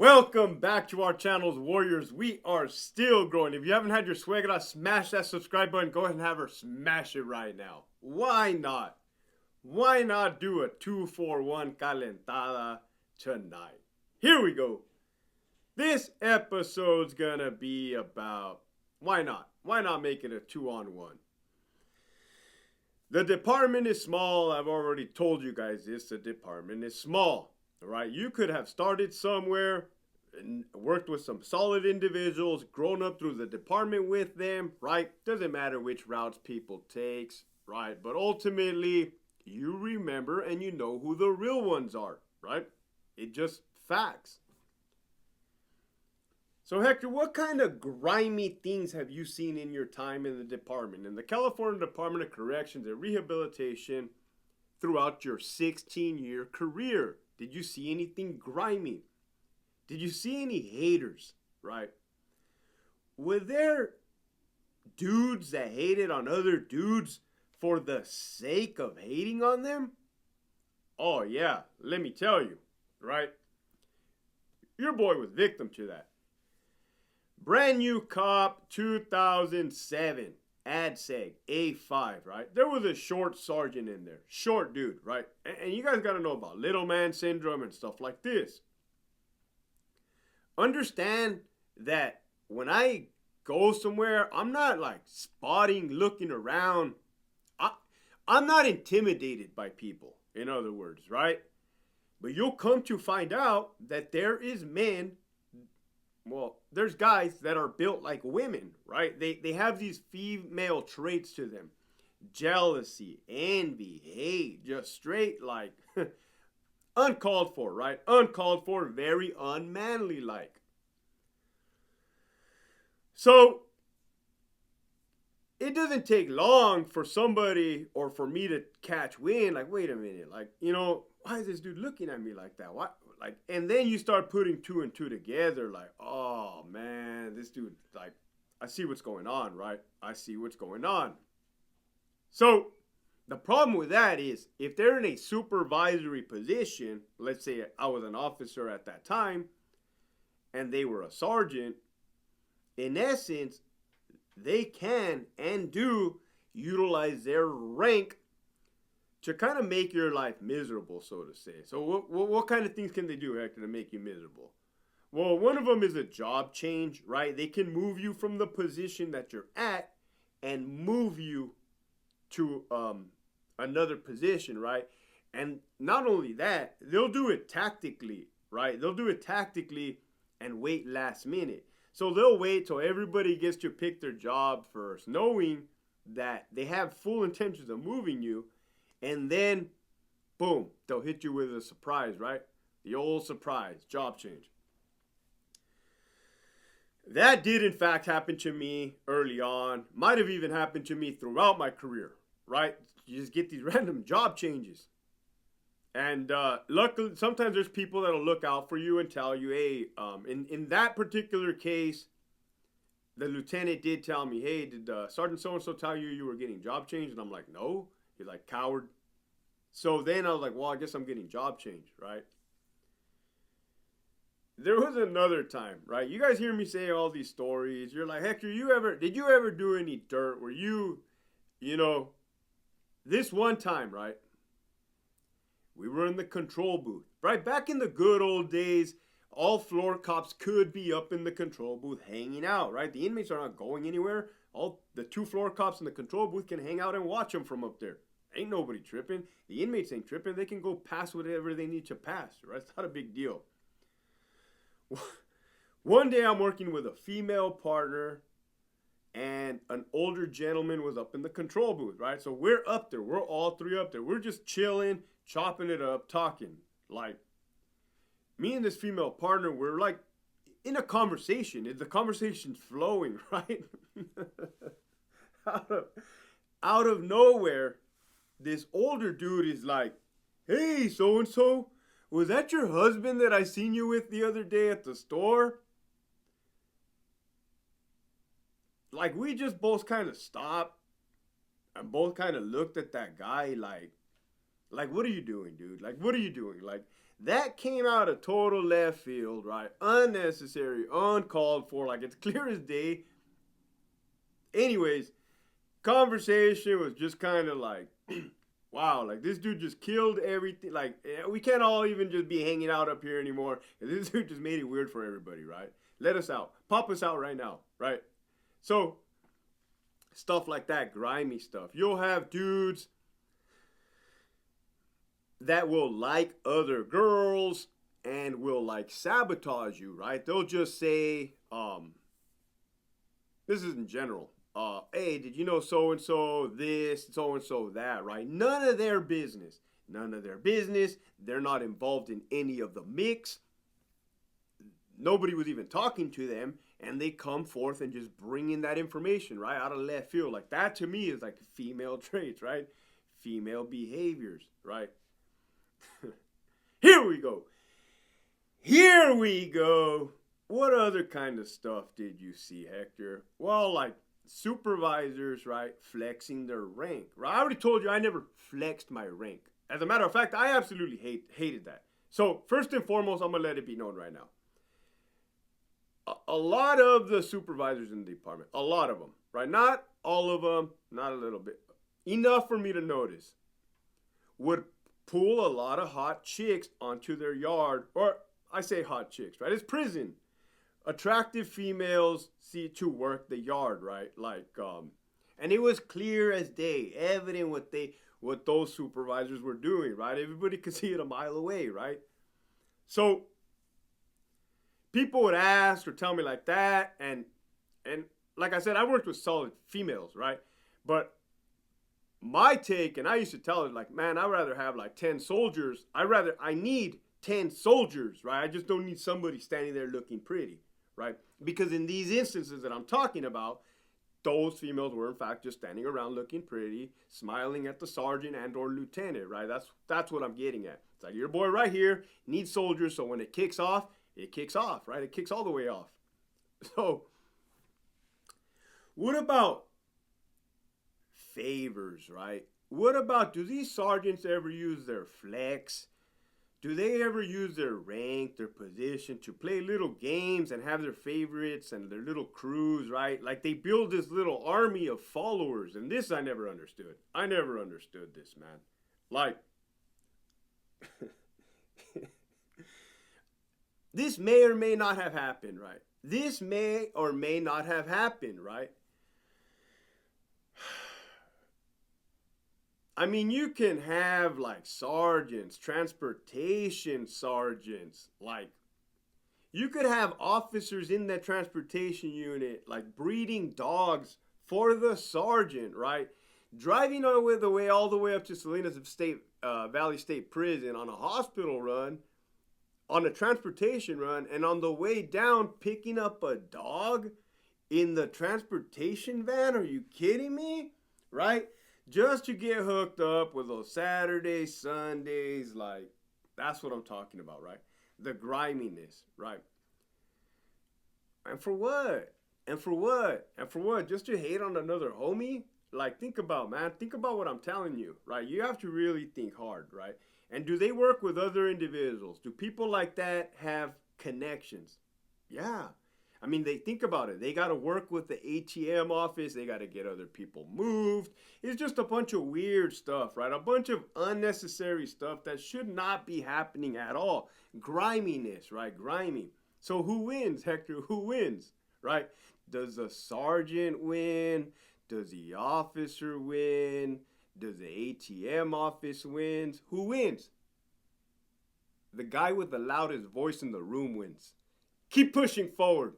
Welcome back to our channels, Warriors. We are still growing. If you haven't had your suegra smash that subscribe button, go ahead and have her smash it right now. Why not? Why not do a 2-for-1 calentada tonight? Here we go. This episode's gonna be about why not? Why not make it a 2-on-1? The department is small. I've already told you guys this. The department is small. Right? You could have started somewhere and worked with some solid individuals, grown up through the department with them, right? Doesn't matter which routes people takes, right? But ultimately, you remember and you know who the real ones are, right? It just facts. So Hector, what kind of grimy things have you seen in your time in the department, in the California Department of Corrections and Rehabilitation throughout your 16-year career? Did you see anything grimy? Did you see any haters, right? Were there dudes that hated on other dudes for the sake of hating on them? Oh yeah, let me tell you, right? Your boy was victim to that. Brand new cop, 2007. AdSeg, A5, right? There was a short sergeant in there. Short dude, right? And you guys got to know about little man syndrome and stuff like this. Understand that when I go somewhere, I'm not like spotting, looking around. I'm not intimidated by people, in other words, right? But you'll come to find out that there is men. Well, there's guys that are built like women, right? They have these female traits to them. Jealousy, envy, hate, just straight like uncalled for, right? Uncalled for, very unmanly like. So, it doesn't take long for somebody or for me to catch wind. Like, wait a minute, like, why is this dude looking at me like that? Why? Like, and then you start putting two and two together, like, oh man, this dude, like, I see what's going on, right? I see what's going on. So the problem with that is if they're in a supervisory position, let's say I was an officer at that time and they were a sergeant, in essence, they can and do utilize their rank to kind of make your life miserable, so to say. So what kind of things can they do, Hector, to make you miserable? Well, one of them is a job change, right? They can move you from the position that you're at and move you to another position, right? And not only that, they'll do it tactically, right? They'll do it tactically and wait last minute. So they'll wait till everybody gets to pick their job first, knowing that they have full intentions of moving you. And then, boom, they'll hit you with a surprise, right? The old surprise, job change. That did, in fact, happen to me early on. Might have even happened to me throughout my career, right? You just get these random job changes. And luckily, sometimes there's people that'll look out for you and tell you, hey, in that particular case, the lieutenant did tell me, hey, did Sergeant so-and-so tell you you were getting job change? And I'm like, no. He's like, coward. So then I was like, well, I guess I'm getting job change, right? There was another time, right? You guys hear me say all these stories. You're like, Hector, did you ever do any dirt where you this one time, right? We were in the control booth, right? Back in the good old days, all floor cops could be up in the control booth hanging out, right? The inmates are not going anywhere. All the 2 floor cops in the control booth can hang out and watch them from up there. Ain't nobody tripping. The inmates ain't tripping. They can go pass whatever they need to pass, right? It's not a big deal. One day I'm working with a female partner and an older gentleman was up in the control booth, right? So we're up there. We're all 3 up there. We're just chilling, chopping it up, talking. Like, me and this female partner, we're like in a conversation. The conversation's flowing, right? out of nowhere, this older dude is like, hey, so-and-so, was that your husband that I seen you with the other day at the store? Like, we just both kind of stopped and both kind of looked at that guy like, what are you doing, dude? Like, what are you doing? Like, That came out of total left field, right? Unnecessary, uncalled for, like it's clear as day. Anyways, conversation was just kind of like, wow, like this dude just killed everything. Like, we can't all even just be hanging out up here anymore. This dude just made it weird for everybody, right? Let us out. Pop us out right now, right? So, stuff like that, grimy stuff. You'll have dudes that will like other girls and will like sabotage you, right? They'll just say, this is in general. Hey, did you know so-and-so this, so-and-so that, right? None of their business. None of their business. They're not involved in any of the mix. Nobody was even talking to them, and they come forth and just bring in that information, right, out of left field. Like, that to me is like female traits, right? Female behaviors, right? Here we go. Here we go. What other kind of stuff did you see, Hector? Well, like supervisors, right, flexing their rank, right? I already told you I never flexed my rank. As a matter of fact, I absolutely hated that. So first and foremost, I'm going to let it be known right now. A lot of the supervisors in the department, a lot of them, right? Not all of them, not a little bit. Enough for me to notice. Would pull a lot of hot chicks onto their yard, or I say hot chicks, right? It's prison. Attractive females see to work the yard, right? Like, and it was clear as day, evident what those supervisors were doing, right? Everybody could see it a mile away, right? So people would ask or tell me like that, and like I said, I worked with solid females, right? But my take, and I used to tell it like, man, I'd rather have like 10 soldiers. I need 10 soldiers, right? I just don't need somebody standing there looking pretty, right? Because in these instances that I'm talking about, those females were in fact just standing around looking pretty, smiling at the sergeant and or lieutenant, right? That's what I'm getting at. It's like, your boy right here needs soldiers, so when it kicks off, right? It kicks all the way off. So, what about favors, right? What about, do these sergeants ever use their flex? Do they ever use their rank, their position to play little games and have their favorites and their little crews, right? Like they build this little army of followers, and this I never understood. I never understood this, man. Like, this may or may not have happened, right? This may or may not have happened, right? I mean, you can have like sergeants, transportation sergeants, like you could have officers in that transportation unit like breeding dogs for the sergeant, right? Driving all the way up to Salinas Valley State Prison on a hospital run, on a transportation run, and on the way down picking up a dog in the transportation van. Are you kidding me? Right? Just to get hooked up with those Saturdays, Sundays, like, that's what I'm talking about, right? The griminess, right? And for what? And for what? And for what? Just to hate on another homie? Like, think about, man. Think about what I'm telling you, right? You have to really think hard, right? And do they work with other individuals? Do people like that have connections? Yeah. I mean, they think about it. They got to work with the ATM office. They got to get other people moved. It's just a bunch of weird stuff, right? A bunch of unnecessary stuff that should not be happening at all. Griminess, right? Grimy. So who wins, Hector? Who wins, right? Does the sergeant win? Does the officer win? Does the ATM office win? Who wins? The guy with the loudest voice in the room wins. Keep pushing forward.